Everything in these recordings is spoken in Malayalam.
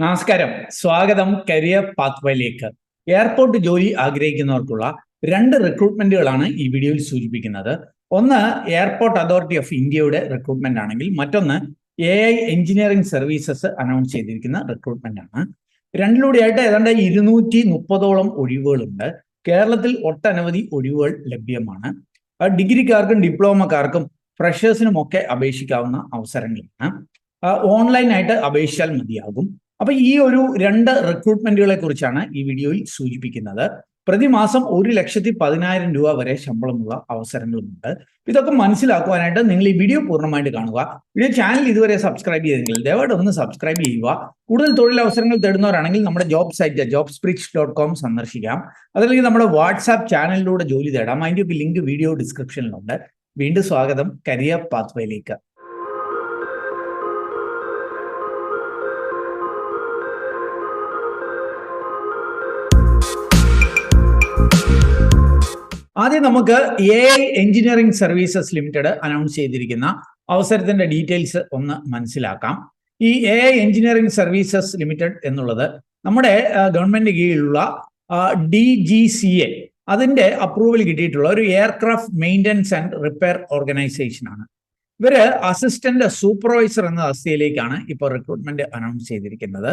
നമസ്കാരം, സ്വാഗതം കരിയർ പാത്വേയിലേക്ക്. എയർപോർട്ട് ജോലി ആഗ്രഹിക്കുന്നവർക്കുള്ള രണ്ട് റിക്രൂട്ട്മെന്റുകളാണ് ഈ വീഡിയോയിൽ സൂചിപ്പിക്കുന്നത്. ഒന്ന് എയർപോർട്ട് അതോറിറ്റി ഓഫ് ഇന്ത്യയുടെ റിക്രൂട്ട്മെന്റ് ആണെങ്കിൽ മറ്റൊന്ന് AI എഞ്ചിനീയറിംഗ് സർവീസസ് അനൗൺസ് ചെയ്തിരിക്കുന്ന റിക്രൂട്ട്മെന്റ് ആണ്. രണ്ടിലൂടെയായിട്ട് ഏതാണ്ട് 230ഓളം ഒഴിവുകളുണ്ട്. കേരളത്തിൽ ഒട്ടനവധി ഒഴിവുകൾ ലഭ്യമാണ്. ഡിഗ്രിക്കാർക്കും ഡിപ്ലോമക്കാർക്കും ഫ്രഷേഴ്സിനും ഒക്കെ അപേക്ഷിക്കാവുന്ന അവസരങ്ങളാണ്. ഓൺലൈനായിട്ട് അപേക്ഷിച്ചാൽ മതിയാകും. അപ്പൊ ഈ ഒരു രണ്ട് റിക്രൂട്ട്മെന്റുകളെ കുറിച്ചാണ് ഈ വീഡിയോയിൽ സൂചിപ്പിക്കുന്നത്. പ്രതിമാസം 1,10,000 രൂപ വരെ ശമ്പളമുള്ള അവസരങ്ങളുമുണ്ട്. ഇതൊക്കെ മനസ്സിലാക്കുവാനായിട്ട് നിങ്ങൾ ഈ വീഡിയോ പൂർണ്ണമായിട്ട് കാണുക. വീഡിയോ ചാനൽ ഇതുവരെ സബ്സ്ക്രൈബ് ചെയ്തെങ്കിൽ ദയവായിട്ട് ഒന്ന് സബ്സ്ക്രൈബ് ചെയ്യുക. കൂടുതൽ തൊഴിലവസരങ്ങൾ തേടുന്നവരാണെങ്കിൽ നമ്മുടെ ജോബ് സൈറ്റ് jobsbridge.com സന്ദർശിക്കാം. അതല്ലെങ്കിൽ നമ്മുടെ വാട്സാപ്പ് ചാനലിലൂടെ ജോലി തേടാം. അതിന്റെ ലിങ്ക് വീഡിയോ ഡിസ്ക്രിപ്ഷനിലുണ്ട്. വീണ്ടും സ്വാഗതം കരിയർ പാത്വേയിലേക്ക്. ആദ്യം നമുക്ക് AI engineering services limited announce ചെയ്തിരിക്കുന്ന അവസരത്തിന്റെ ഡീറ്റെയിൽസ് ഒന്ന് മനസ്സിലാക്കാം. ഈ AI എഞ്ചിനീയറിംഗ് സർവീസസ് ലിമിറ്റഡ് എന്നുള്ളത് നമ്മുടെ ഗവൺമെന്റ് കീഴിലുള്ള DGCA അതിന്റെ അപ്രൂവൽ കിട്ടിയിട്ടുള്ള ഒരു aircraft maintenance and repair organisation ആണ്. ഇവര് അസിസ്റ്റന്റ് സൂപ്പർവൈസർ എന്ന അവസ്ഥയിലേക്കാണ് ഇപ്പോൾ റിക്രൂട്ട്മെന്റ് അനൗൺസ് ചെയ്തിരിക്കുന്നത്.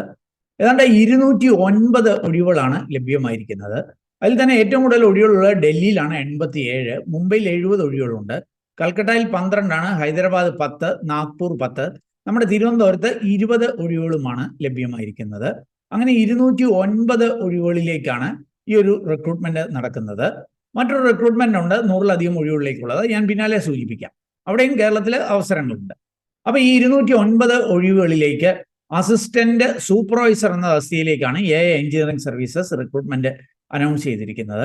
ഏതാണ്ട് 209 ഒഴിവുകളാണ് ലഭ്യമായിരിക്കുന്നത്. അതിൽ തന്നെ ഏറ്റവും കൂടുതൽ ഒഴിവുകളുള്ളത് ഡൽഹിയിലാണ് 87, മുംബൈയിൽ 70 ഒഴിവുകളുണ്ട്, കൽക്കട്ടയിൽ 12, ഹൈദരാബാദ് 10, നാഗ്പൂർ 10, നമ്മുടെ തിരുവനന്തപുരത്ത് 20 ഒഴിവുകളുമാണ് ലഭ്യമായിരിക്കുന്നത്. അങ്ങനെ 209 ഒഴിവുകളിലേക്കാണ് ഈ ഒരു റിക്രൂട്ട്മെന്റ് നടക്കുന്നത്. മറ്റൊരു റിക്രൂട്ട്മെന്റ് ഉണ്ട് 100-ലധികം ഒഴിവുകളിലേക്കുള്ളത്, ഞാൻ പിന്നാലെ സൂചിപ്പിക്കാം. അവിടെയും കേരളത്തിൽ അവസരങ്ങളുണ്ട്. അപ്പൊ ഈ 209 ഒഴിവുകളിലേക്ക് അസിസ്റ്റന്റ് സൂപ്പർവൈസർ എന്ന അവസ്ഥയിലേക്കാണ് AI engineering services recruitment announce ചെയ്തിരിക്കുന്നത്.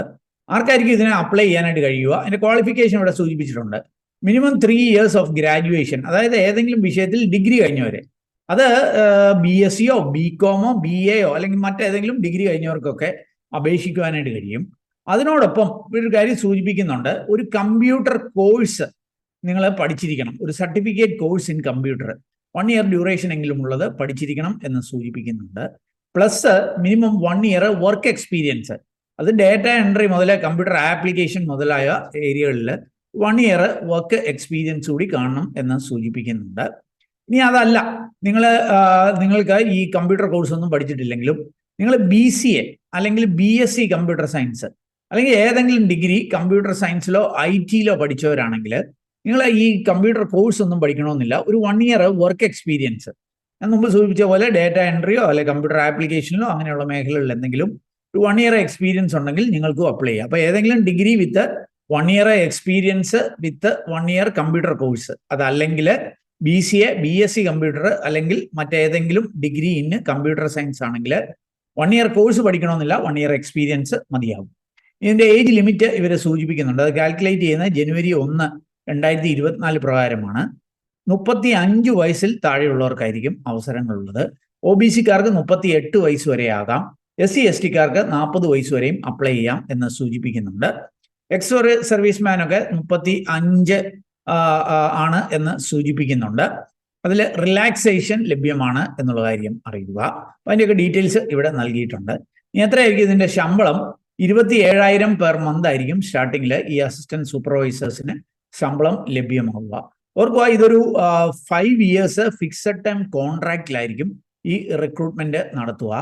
ആർക്കായിരിക്കും ഇതിനെ അപ്ലൈ ചെയ്യാനായിട്ട് കഴിയുക? അതിന്റെ ക്വാളിഫിക്കേഷൻ ഇവിടെ സൂചിപ്പിച്ചിട്ടുണ്ട്. മിനിമം 3 years ഓഫ് ഗ്രാജുവേഷൻ, അതായത് ഏതെങ്കിലും വിഷയത്തിൽ ഡിഗ്രി കഴിഞ്ഞവരെ, അത് BSCയോ BComോ BAയോ അല്ലെങ്കിൽ മറ്റേതെങ്കിലും ഡിഗ്രി കഴിഞ്ഞവർക്കൊക്കെ അപേക്ഷിക്കുവാനായിട്ട് കഴിയും. അതിനോടൊപ്പം ഒരു കാര്യം സൂചിപ്പിക്കുന്നുണ്ട്, ഒരു കമ്പ്യൂട്ടർ കോഴ്സ് നിങ്ങൾ പഠിച്ചിരിക്കണം. ഒരു certificate course in computer 1 year duration എങ്കിലും ഉള്ളത് പഠിച്ചിരിക്കണം എന്ന് സൂചിപ്പിക്കുന്നുണ്ട്. Plus minimum 1 year work experience, അത് ഡേറ്റ എൻട്രി മുതൽ കമ്പ്യൂട്ടർ ആപ്ലിക്കേഷൻ മുതലായ ഏരിയകളിൽ 1 year വർക്ക് എക്സ്പീരിയൻസ് കൂടി കാണണം എന്ന് സൂചിപ്പിക്കുന്നുണ്ട്. ഇനി അതല്ല, നിങ്ങൾക്ക് ഈ കമ്പ്യൂട്ടർ കോഴ്സ് ഒന്നും പഠിച്ചിട്ടില്ലെങ്കിലും നിങ്ങൾ BCA അല്ലെങ്കിൽ BSc കമ്പ്യൂട്ടർ സയൻസ് അല്ലെങ്കിൽ ഏതെങ്കിലും ഡിഗ്രി കമ്പ്യൂട്ടർ സയൻസിലോ IT-ലോ പഠിച്ചവരാണെങ്കിൽ നിങ്ങൾ ഈ കമ്പ്യൂട്ടർ കോഴ്സ് ഒന്നും പഠിക്കണമെന്നില്ല. ഒരു 1 year വർക്ക് എക്സ്പീരിയൻസ്, ഞാൻ മുമ്പ് സൂചിപ്പിച്ച പോലെ ഡേറ്റ എൻട്രിയോ അല്ലെങ്കിൽ കമ്പ്യൂട്ടർ ആപ്ലിക്കേഷനിലോ അങ്ങനെയുള്ള മേഖലകളിൽ എന്തെങ്കിലും ഒരു 1 year എക്സ്പീരിയൻസ് ഉണ്ടെങ്കിൽ നിങ്ങൾക്കും അപ്ലൈ ചെയ്യാം. അപ്പോൾ ഏതെങ്കിലും degree with 1 year experience with 1 year computer course, അതല്ലെങ്കിൽ BCA BSc കമ്പ്യൂട്ടർ അല്ലെങ്കിൽ മറ്റേതെങ്കിലും ഡിഗ്രി ഇൻ കമ്പ്യൂട്ടർ സയൻസ് ആണെങ്കിൽ 1 year കോഴ്സ് പഠിക്കണമെന്നില്ല, 1 year എക്സ്പീരിയൻസ് മതിയാകും. ഇതിന്റെ ഏജ് ലിമിറ്റ് ഇവർ സൂചിപ്പിക്കുന്നുണ്ട്. അത് കാൽക്കുലേറ്റ് ചെയ്യുന്നത് January 1, 2024 പ്രകാരമാണ്. 35 വയസ്സിൽ താഴെയുള്ളവർക്കായിരിക്കും അവസരങ്ങളുള്ളത്. OBC-ക്കാർക്ക് 38 വയസ്സ് വരെ ആകാം. SC ST-ക്കാർക്ക് 40 വയസ്സ് വരെയും അപ്ലൈ ചെയ്യാം എന്ന് സൂചിപ്പിക്കുന്നുണ്ട്. എക്സ് സർവീസ്മാനൊക്കെ 35 ആണ് എന്ന് സൂചിപ്പിക്കുന്നുണ്ട്. അതിൽ റിലാക്സേഷൻ ലഭ്യമാണ് എന്നുള്ള കാര്യം അറിയുക. അപ്പം അതിൻ്റെയൊക്കെ ഡീറ്റെയിൽസ് ഇവിടെ നൽകിയിട്ടുണ്ട്. ഇനി എത്രയായിരിക്കും ഇതിൻ്റെ ശമ്പളം? 27,000 പെർ മന്ത് ആയിരിക്കും സ്റ്റാർട്ടിങ്ങിൽ ഈ അസിസ്റ്റന്റ് സൂപ്പർവൈസേഴ്സിന് ശമ്പളം ലഭ്യമാവുക. ഓർക്കുക, ഇതൊരു 5 years ഫിക്സഡ് ടൈം കോൺട്രാക്റ്റിലായിരിക്കും ഈ റിക്രൂട്ട്മെന്റ് നടത്തുക.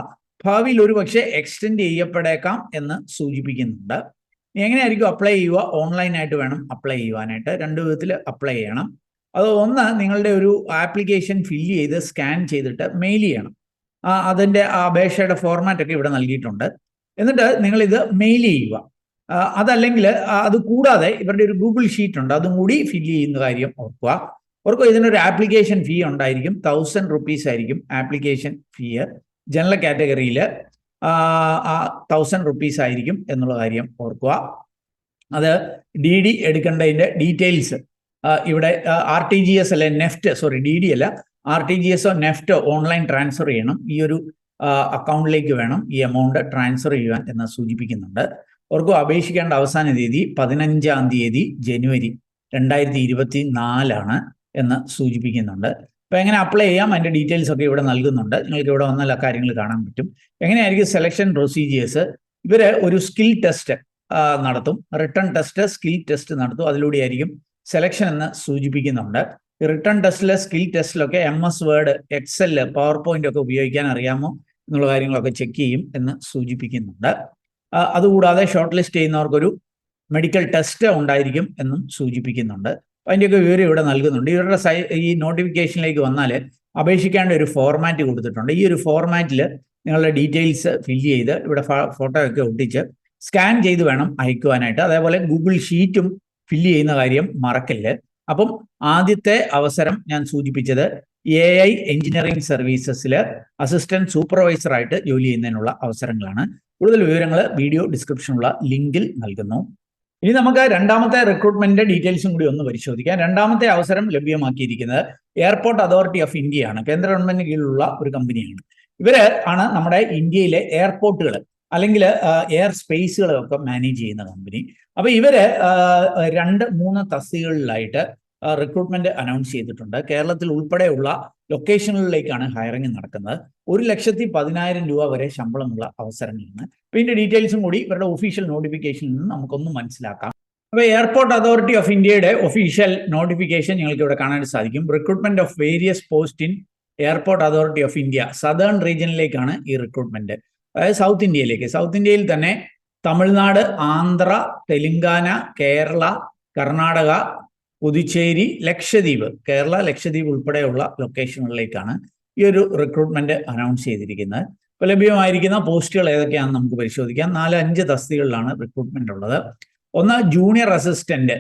ഭാവിയിൽ ഒരു പക്ഷേ എക്സ്റ്റെൻഡ് ചെയ്യപ്പെടേക്കാം എന്ന് സൂചിപ്പിക്കുന്നുണ്ട്. എങ്ങനെയായിരിക്കും അപ്ലൈ ചെയ്യുക? ഓൺലൈനായിട്ട് വേണം അപ്ലൈ ചെയ്യുവാനായിട്ട്. 2 വിധത്തിൽ അപ്ലൈ ചെയ്യണം. അത് ഒന്ന്, നിങ്ങളുടെ ഒരു ആപ്ലിക്കേഷൻ ഫില്ല് ചെയ്ത് സ്കാൻ ചെയ്തിട്ട് മെയിൽ ചെയ്യണം. അതിൻ്റെ അപേക്ഷയുടെ ഫോർമാറ്റ് ഒക്കെ ഇവിടെ നൽകിയിട്ടുണ്ട്. എന്നിട്ട് നിങ്ങളിത് മെയിൽ ചെയ്യുക. അതല്ലെങ്കിൽ അത് കൂടാതെ ഇവരുടെ ഒരു ഗൂഗിൾ ഷീറ്റ് ഉണ്ട്, അതും കൂടി ഫില്ല് ചെയ്യുന്ന കാര്യം ഓർക്കുക. ഇതിനൊരു ആപ്ലിക്കേഷൻ ഫീ ഉണ്ടായിരിക്കും. 1000 rupees ആയിരിക്കും ആപ്ലിക്കേഷൻ ഫീ. ജനറൽ കാറ്റഗറിയിൽ 1000 rupees ആയിരിക്കും എന്നുള്ള കാര്യം ഓർക്കുക. അത് DD എടുക്കേണ്ടതിൻ്റെ ഡീറ്റെയിൽസ് ഇവിടെ RTGS അല്ലെ നെഫ്റ്റ്, DD അല്ല, RTGS നെഫ്റ്റ് ഓൺലൈൻ ട്രാൻസ്ഫർ ചെയ്യണം. ഈ ഒരു അക്കൗണ്ടിലേക്ക് വേണം ഈ എമൗണ്ട് ട്രാൻസ്ഫർ ചെയ്യുവാൻ എന്ന് സൂചിപ്പിക്കുന്നുണ്ട്. ഓർക്കും അപേക്ഷിക്കേണ്ട അവസാന തീയതി 15 January 2024 എന്ന് സൂചിപ്പിക്കുന്നുണ്ട്. അപ്പോൾ എങ്ങനെ അപ്ലൈ ചെയ്യാം അതിൻ്റെ ഡീറ്റെയിൽസ് ഒക്കെ ഇവിടെ നൽകുന്നുണ്ട്. നിങ്ങൾക്ക് ഇവിടെ വന്നാൽ ആ കാര്യങ്ങൾ കാണാൻ പറ്റും. എങ്ങനെയായിരിക്കും സെലക്ഷൻ പ്രൊസീജിയേഴ്സ്? ഇവർ ഒരു സ്കിൽ ടെസ്റ്റ് നടത്തും, റിട്ടേൺ ടെസ്റ്റ്, സ്കിൽ ടെസ്റ്റ് നടത്തും. അതിലൂടെയായിരിക്കും സെലക്ഷൻ എന്ന് സൂചിപ്പിക്കുന്നുണ്ട്. റിട്ടേൺ ടെസ്റ്റിലെ സ്കിൽ ടെസ്റ്റിലൊക്കെ MS word, excel, PowerPoint ഒക്കെ ഉപയോഗിക്കാൻ അറിയാമോ എന്നുള്ള കാര്യങ്ങളൊക്കെ ചെക്ക് ചെയ്യും എന്ന് സൂചിപ്പിക്കുന്നുണ്ട്. അതുകൂടാതെ ഷോർട്ട് ലിസ്റ്റ് ചെയ്യുന്നവർക്കൊരു മെഡിക്കൽ ടെസ്റ്റ് ഉണ്ടായിരിക്കും എന്നും സൂചിപ്പിക്കുന്നുണ്ട്. അതിൻ്റെയൊക്കെ വിവരം ഇവിടെ നൽകുന്നുണ്ട്. ഇവരുടെ ഈ നോട്ടിഫിക്കേഷനിലേക്ക് വന്നാൽ അപേക്ഷിക്കേണ്ട ഒരു ഫോർമാറ്റ് കൊടുത്തിട്ടുണ്ട്. ഈ ഒരു ഫോർമാറ്റിൽ നിങ്ങളുടെ ഡീറ്റെയിൽസ് ഫില്ല് ചെയ്ത് ഇവിടെ ഫോട്ടോ ഒക്കെ ഒട്ടിച്ച് സ്കാൻ ചെയ്ത് വേണം അയക്കുവാനായിട്ട്. അതേപോലെ ഗൂഗിൾ ഷീറ്റും ഫില്ല് ചെയ്യുന്ന കാര്യം മറക്കല്ല്. അപ്പം ആദ്യത്തെ അവസരം ഞാൻ സൂചിപ്പിച്ചത് AI എഞ്ചിനീയറിംഗ് സർവീസസിൽ അസിസ്റ്റന്റ് സൂപ്പർവൈസറായിട്ട് ജോലി ചെയ്യുന്നതിനുള്ള അവസരങ്ങളാണ്. കൂടുതൽ വിവരങ്ങൾ വീഡിയോ ഡിസ്ക്രിപ്ഷനുള്ള ലിങ്കിൽ നൽകുന്നു. ഇനി നമുക്ക് രണ്ടാമത്തെ റിക്രൂട്ട്മെന്റിന്റെ ഡീറ്റെയിൽസും കൂടി ഒന്ന് പരിശോധിക്കാം. രണ്ടാമത്തെ അവസരം ലഭ്യമാക്കിയിരിക്കുന്നത് എയർപോർട്ട് അതോറിറ്റി ഓഫ് ഇന്ത്യയാണ്. കേന്ദ്ര ഗവൺമെന്റിന് കീഴിലുള്ള ഒരു കമ്പനിയാണ്. ഇവര് ആണ് നമ്മുടെ ഇന്ത്യയിലെ എയർപോർട്ടുകൾ അല്ലെങ്കിൽ എയർ സ്പേസുകളൊക്കെ മാനേജ് ചെയ്യുന്ന കമ്പനി. അപ്പൊ ഇവര് 2-3 തസ്തികകളിലായിട്ട് റിക്രൂട്ട്മെന്റ് അനൗൺസ് ചെയ്തിട്ടുണ്ട്. കേരളത്തിൽ ഉൾപ്പെടെയുള്ള ലൊക്കേഷനുകളിലേക്കാണ് ഹയറിംഗ് നടക്കുന്നത്. 1,10,000 രൂപ വരെ ശമ്പളമുള്ള അവസരങ്ങളാണ്. അപ്പൊ ഇതിന്റെ ഡീറ്റെയിൽസും കൂടി ഇവരുടെ ഒഫീഷ്യൽ നോട്ടിഫിക്കേഷനിൽ നിന്ന് നമുക്കൊന്ന് മനസ്സിലാക്കാം. അപ്പൊ എയർപോർട്ട് അതോറിറ്റി ഓഫ് ഇന്ത്യയുടെ ഒഫീഷ്യൽ നോട്ടിഫിക്കേഷൻ നിങ്ങൾക്ക് ഇവിടെ കാണാൻ സാധിക്കും. Recruitment of various post in airport authority of India, southern റീജിയനിലേക്കാണ് ഈ റിക്രൂട്ട്മെന്റ്. അതായത് സൗത്ത് ഇന്ത്യയിലേക്ക്. സൗത്ത് ഇന്ത്യയിൽ തന്നെ തമിഴ്നാട്, ആന്ധ്ര, തെലുങ്കാന, കേരള, കർണാടക, പുതുച്ചേരി, ലക്ഷദ്വീപ്, കേരള, ലക്ഷദ്വീപ് ഉൾപ്പെടെയുള്ള ലൊക്കേഷനുകളിലേക്കാണ് ഈ ഒരു റിക്രൂട്ട്മെന്റ് അനൗൺസ് ചെയ്തിരിക്കുന്നത്. ഇപ്പോൾ ലഭ്യമായിരിക്കുന്ന പോസ്റ്റുകൾ ഏതൊക്കെയാണെന്ന് നമുക്ക് പരിശോധിക്കാം. 4-5 തസ്തികകളിലാണ് റിക്രൂട്ട്മെന്റ് ഉള്ളത്. ഒന്ന് ജൂനിയർ അസിസ്റ്റന്റ്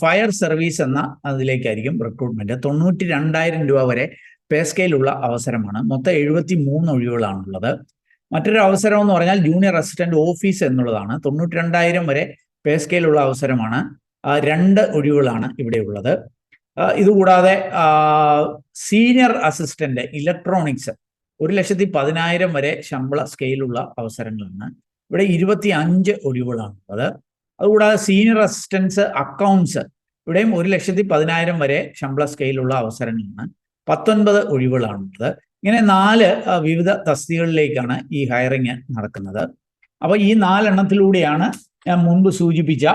ഫയർ സർവീസ് എന്ന അതിലേക്കായിരിക്കും റിക്രൂട്ട്മെന്റ്. 92,000 രൂപ വരെ പേ സ്കെയിലുള്ള അവസരമാണ്. മൊത്തം 73 ഒഴിവുകളാണുള്ളത്. മറ്റൊരു അവസരം എന്ന് പറഞ്ഞാൽ ജൂനിയർ അസിസ്റ്റന്റ് ഓഫീസ് എന്നുള്ളതാണ്. 92,000 വരെ പേ സ്കെയിലുള്ള അവസരമാണ്. 2 ഒഴിവുകളാണ് ഇവിടെ ഉള്ളത്. ഇതുകൂടാതെ സീനിയർ അസിസ്റ്റന്റ് ഇലക്ട്രോണിക്സ് 1,10,000 വരെ ശമ്പള സ്കെയിലുള്ള അവസരങ്ങളാണ്. ഇവിടെ 25 ഒഴിവുകളാണുള്ളത്. അതുകൂടാതെ സീനിയർ അസിസ്റ്റൻസ് അക്കൗണ്ട്സ്, ഇവിടെയും 1,10,000 വരെ ശമ്പള സ്കെയിലുള്ള അവസരങ്ങളാണ്. 19 ഒഴിവുകളാണുള്ളത്. ഇങ്ങനെ 4 വിവിധ തസ്തികകളിലേക്കാണ് ഈ ഹയറിങ് നടക്കുന്നത്. അപ്പോൾ ഈ 4 എണ്ണത്തിലൂടെയാണ് ഞാൻ മുൻപ് സൂചിപ്പിച്ച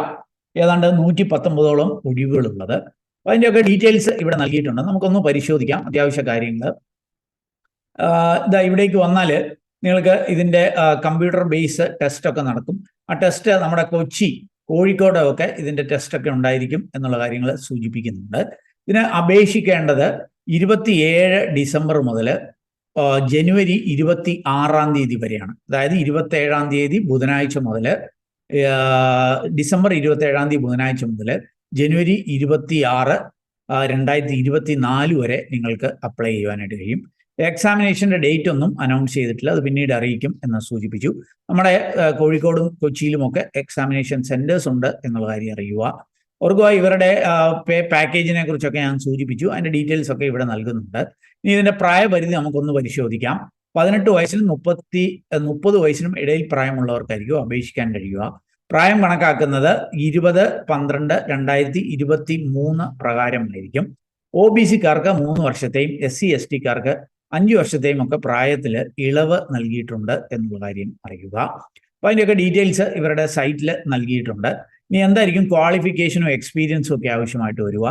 ഏതാണ്ട് 119ഓളം ഒഴിവുകളുള്ളത്. അപ്പോൾ അതിൻ്റെയൊക്കെ ഡീറ്റെയിൽസ് ഇവിടെ നൽകിയിട്ടുണ്ട്. നമുക്കൊന്ന് പരിശോധിക്കാം അത്യാവശ്യ കാര്യങ്ങൾ. ഇതാ ഇവിടേക്ക് വന്നാൽ നിങ്ങൾക്ക് ഇതിൻ്റെ കമ്പ്യൂട്ടർ ബേസ് ടെസ്റ്റൊക്കെ നടക്കും. ആ ടെസ്റ്റ് നമ്മുടെ കൊച്ചി, കോഴിക്കോടൊക്കെ ഇതിൻ്റെ ടെസ്റ്റൊക്കെ ഉണ്ടായിരിക്കും എന്നുള്ള കാര്യങ്ങൾ സൂചിപ്പിക്കുന്നുണ്ട്. ഇതിന് അപേക്ഷിക്കേണ്ടത് 27 ഡിസംബർ മുതൽ ജനുവരി 26-ാം തീയതി വരെയാണ്. അതായത് 27-ാം തീയതി ബുധനാഴ്ച മുതൽ ഡിസംബർ 27-ാം തീയതി ബുധനാഴ്ച മുതൽ ജനുവരി 26, 2024 വരെ നിങ്ങൾക്ക് അപ്ലൈ ചെയ്യുവാനായിട്ട് കഴിയും. എക്സാമിനേഷൻ്റെ ഡേറ്റ് ഒന്നും അനൗൺസ് ചെയ്തിട്ടില്ല, അത് പിന്നീട് അറിയിക്കും എന്ന് സൂചിപ്പിച്ചു. നമ്മുടെ കോഴിക്കോടും കൊച്ചിയിലുമൊക്കെ എക്സാമിനേഷൻ സെന്റേഴ്സ് ഉണ്ട് എന്നുള്ള കാര്യം അറിയുക. ഓർക്കുക, ഇവരുടെ പേ പാക്കേജിനെ കുറിച്ചൊക്കെ ഞാൻ സൂചിപ്പിച്ചു. അതിൻ്റെ ഡീറ്റെയിൽസ് ഒക്കെ ഇവിടെ നൽകുന്നുണ്ട്. ഇനി ഇതിൻ്റെ പ്രായപരിധി നമുക്കൊന്ന് പരിശോധിക്കാം. 18 വയസ്സിനും 30 വയസ്സിനും ഇടയിൽ പ്രായമുള്ളവർക്കായിരിക്കും അപേക്ഷിക്കാൻ കഴിയുക. പ്രായം കണക്കാക്കുന്നത് 20/12/2023 പ്രകാരമായിരിക്കും. OBC-ക്കാർക്ക് 3 വർഷത്തെയും SC/ST-ക്കാർക്ക് 5 വർഷത്തെയും ഒക്കെ പ്രായത്തിൽ ഇളവ് നൽകിയിട്ടുണ്ട് എന്നുള്ള കാര്യം അറിയുക. അപ്പോൾ അതിൻ്റെയൊക്കെ ഡീറ്റെയിൽസ് ഇവരുടെ സൈറ്റിൽ നൽകിയിട്ടുണ്ട്. ഇനി എന്തായിരിക്കും ക്വാളിഫിക്കേഷനും എക്സ്പീരിയൻസും ഒക്കെ ആവശ്യമായിട്ട് വരിക?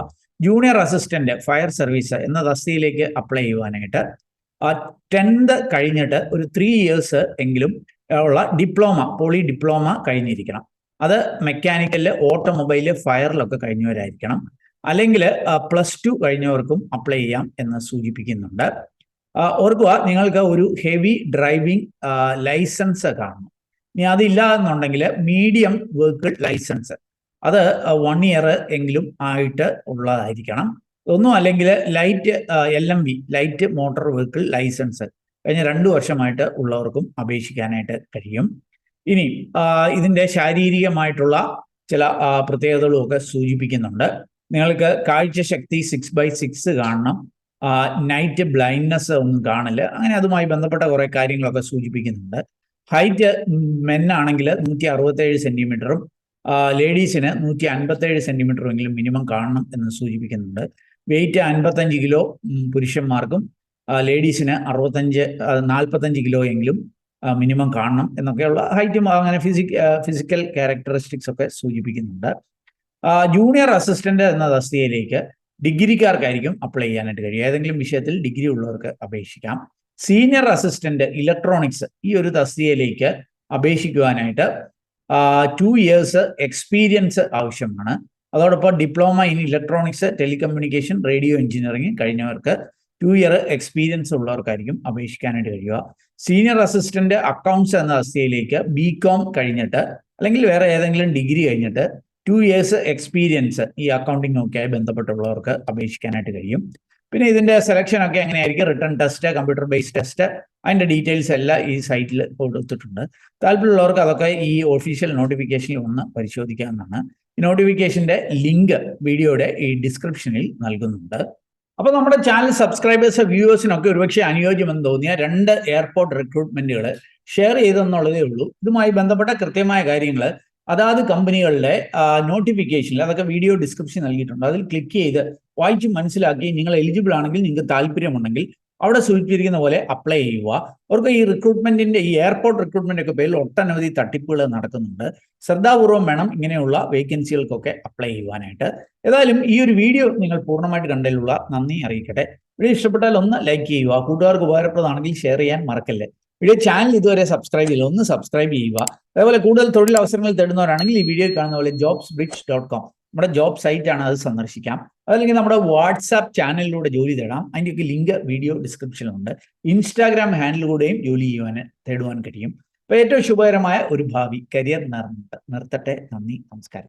ജൂനിയർ അസിസ്റ്റന്റ് ഫയർ സർവീസ് എന്ന തസ്തികയിലേക്ക് അപ്ലൈ ചെയ്യുവാനായിട്ട് 10th കഴിഞ്ഞിട്ട് ഒരു 3 years എങ്കിലും ഉള്ള ഡിപ്ലോമ, പോളി ഡിപ്ലോമ കഴിഞ്ഞിരിക്കണം. അത് മെക്കാനിക്കലിൽ, ഓട്ടോമൊബൈല്, ഫയറിലൊക്കെ കഴിഞ്ഞവരായിരിക്കണം. അല്ലെങ്കിൽ +2 കഴിഞ്ഞവർക്കും അപ്ലൈ ചെയ്യാം എന്ന് സൂചിപ്പിക്കുന്നുണ്ട്. ഓർക്കുക, നിങ്ങൾക്ക് ഒരു ഹെവി ഡ്രൈവിംഗ് ലൈസൻസ് കാണണം. ഇനി അതില്ല എന്നുണ്ടെങ്കിൽ മീഡിയം വെഹിക്കിൾ ലൈസൻസ്, അത് 1 year എങ്കിലും ആയിട്ട് ഉള്ളതായിരിക്കണം. ഒന്നും അല്ലെങ്കിൽ light LMV, light motor vehicle licence കഴിഞ്ഞ 2 വർഷമായിട്ട് ഉള്ളവർക്കും അപേക്ഷിക്കാനായിട്ട് കഴിയും. ഇനി ഇതിൻ്റെ ശാരീരികമായിട്ടുള്ള ചില പ്രത്യേകതകളും ഒക്കെ സൂചിപ്പിക്കുന്നുണ്ട്. നിങ്ങൾക്ക് കാഴ്ചശക്തി 6/6 കാണണം, നൈറ്റ് ബ്ലൈൻഡ്നെസ് ഒന്നും കാണില്ല, അങ്ങനെ അതുമായി ബന്ധപ്പെട്ട കുറേ കാര്യങ്ങളൊക്കെ സൂചിപ്പിക്കുന്നുണ്ട്. ഹൈറ്റ് മെന്നാണെങ്കിൽ 167 സെന്റിമീറ്ററും ലേഡീസിന് 157 സെന്റിമീറ്ററും എങ്കിലും മിനിമം കാണണം എന്ന് സൂചിപ്പിക്കുന്നുണ്ട്. വെയിറ്റ് 55 കിലോ പുരുഷന്മാർക്കും ലേഡീസിന് 45 കിലോ എങ്കിലും മിനിമം കാണണം എന്നൊക്കെയുള്ള ഹൈറ്റും അങ്ങനെ ഫിസിക്കൽ ക്യാരക്ടറിസ്റ്റിക്സ് ഒക്കെ സൂചിപ്പിക്കുന്നുണ്ട്. ജൂനിയർ അസിസ്റ്റന്റ് എന്ന തസ്തികയിലേക്ക് ഡിഗ്രിക്കാർക്കായിരിക്കും അപ്ലൈ ചെയ്യാനായിട്ട് കഴിയും. ഏതെങ്കിലും വിഷയത്തിൽ ഡിഗ്രി ഉള്ളവർക്ക് അപേക്ഷിക്കാം. സീനിയർ അസിസ്റ്റന്റ് ഇലക്ട്രോണിക്സ് ഈ ഒരു തസ്തികയിലേക്ക് അപേക്ഷിക്കുവാനായിട്ട് 2 ഇയേഴ്സ് എക്സ്പീരിയൻസ് ആവശ്യമാണ്. അതോടൊപ്പം diploma in electronics, telecommunication, radio engineering കഴിഞ്ഞവർക്ക് 2 ഇയർ എക്സ്പീരിയൻസ് ഉള്ളവർക്കായിരിക്കും അപേക്ഷിക്കാനായിട്ട് കഴിയുക. സീനിയർ അസിസ്റ്റന്റ് അക്കൗണ്ട്സ് എന്ന തസ്തികയിലേക്ക് BCom കഴിഞ്ഞിട്ട് അല്ലെങ്കിൽ വേറെ ഏതെങ്കിലും ഡിഗ്രി കഴിഞ്ഞിട്ട് 2 ഇയേഴ്സ് എക്സ്പീരിയൻസ് ഈ അക്കൗണ്ടിങ് ഒക്കെ ആയി ബന്ധപ്പെട്ടുള്ളവർക്ക് അപേക്ഷിക്കാനായിട്ട് കഴിയും. പിന്നെ ഇതിന്റെ സെലക്ഷൻ ഒക്കെ എങ്ങനെയായിരിക്കും? Written test, computer based test, അതിന്റെ ഡീറ്റെയിൽസ് എല്ലാം ഈ സൈറ്റിൽ കൊടുത്തിട്ടുണ്ട്. താല്പര്യമുള്ളവർക്ക് അതൊക്കെ ഈ ഒഫീഷ്യൽ നോട്ടിഫിക്കേഷനിൽ ഒന്ന് പരിശോധിക്കാവുന്നതാണ്. ഈ നോട്ടിഫിക്കേഷന്റെ ലിങ്ക് വീഡിയോയുടെ ഈ ഡിസ്ക്രിപ്ഷനിൽ നൽകുന്നുണ്ട്. അപ്പോൾ നമ്മുടെ ചാനൽ സബ്സ്ക്രൈബേഴ്സ്, വ്യൂവേഴ്സിനൊക്കെ ഒരുപക്ഷെ അനുയോജ്യമെന്ന് തോന്നിയ 2 എയർപോർട്ട് റിക്രൂട്ട്മെന്റുകൾ ഷെയർ ചെയ്തെന്നുള്ളതേ ഉള്ളൂ. ഇതുമായി ബന്ധപ്പെട്ട കൃത്യമായ കാര്യങ്ങൾ അതാത് കമ്പനികളുടെ നോട്ടിഫിക്കേഷനിൽ അതൊക്കെ വീഡിയോ ഡിസ്ക്രിപ്ഷൻ നൽകിയിട്ടുണ്ട്. അതിൽ ക്ലിക്ക് ചെയ്ത് വായിച്ച് മനസ്സിലാക്കി നിങ്ങൾ എലിജിബിൾ ആണെങ്കിൽ, നിങ്ങൾക്ക് താല്പര്യമുണ്ടെങ്കിൽ അവിടെ സൂചിപ്പിച്ചിരിക്കുന്ന പോലെ അപ്ലൈ ചെയ്യുക. അവർക്ക് ഈ റിക്രൂട്ട്മെന്റിന്റെ ഈ എയർപോർട്ട് റിക്രൂട്ട്മെന്റ് ഒക്കെ പേരിൽ ഒട്ടനവധി തട്ടിപ്പുകൾ നടക്കുന്നുണ്ട്. ശ്രദ്ധാപൂർവം വേണം ഇങ്ങനെയുള്ള വേക്കൻസികൾക്കൊക്കെ അപ്ലൈ ചെയ്യുവാനായിട്ട്. ഏതായാലും ഈ ഒരു വീഡിയോ നിങ്ങൾ പൂർണ്ണമായിട്ട് കണ്ടതിലുള്ള നന്ദി അറിയിക്കട്ടെ. വീഡിയോ ഇഷ്ടപ്പെട്ടാൽ ഒന്ന് ലൈക്ക് ചെയ്യുക. കൂട്ടുകാർക്ക് ഉപകാരപ്രദമാണെങ്കിൽ ഷെയർ ചെയ്യാൻ മറക്കല്ലേ. വീഡിയോ ചാനൽ ഇതുവരെ സബ്സ്ക്രൈബ് ചെയ്യില്ല, ഒന്ന് സബ്സ്ക്രൈബ് ചെയ്യുക. അതേപോലെ കൂടുതൽ തൊഴിലവസരങ്ങൾ തേടുന്നവരാണെങ്കിൽ ഈ വീഡിയോ കാണുന്ന പോലെ jobsbridge.com നമ്മുടെ ജോബ് സൈറ്റ് ആണ്, അത് സന്ദർശിക്കാം. അതല്ലെങ്കിൽ നമ്മുടെ വാട്സാപ്പ് ചാനലിലൂടെ ജോലി തേടാം. അതിൻ്റെയൊക്കെ ലിങ്ക് വീഡിയോ ഡിസ്ക്രിപ്ഷനിലുണ്ട്. ഇൻസ്റ്റാഗ്രാം ഹാൻഡിലൂടെയും ജോലി തേടുവാൻ കഴിയും. അപ്പോൾ ഏറ്റവും ശുഭകരമായ ഒരു ഭാവി കരിയർ നിർത്തട്ടെ. നന്ദി, നമസ്കാരം.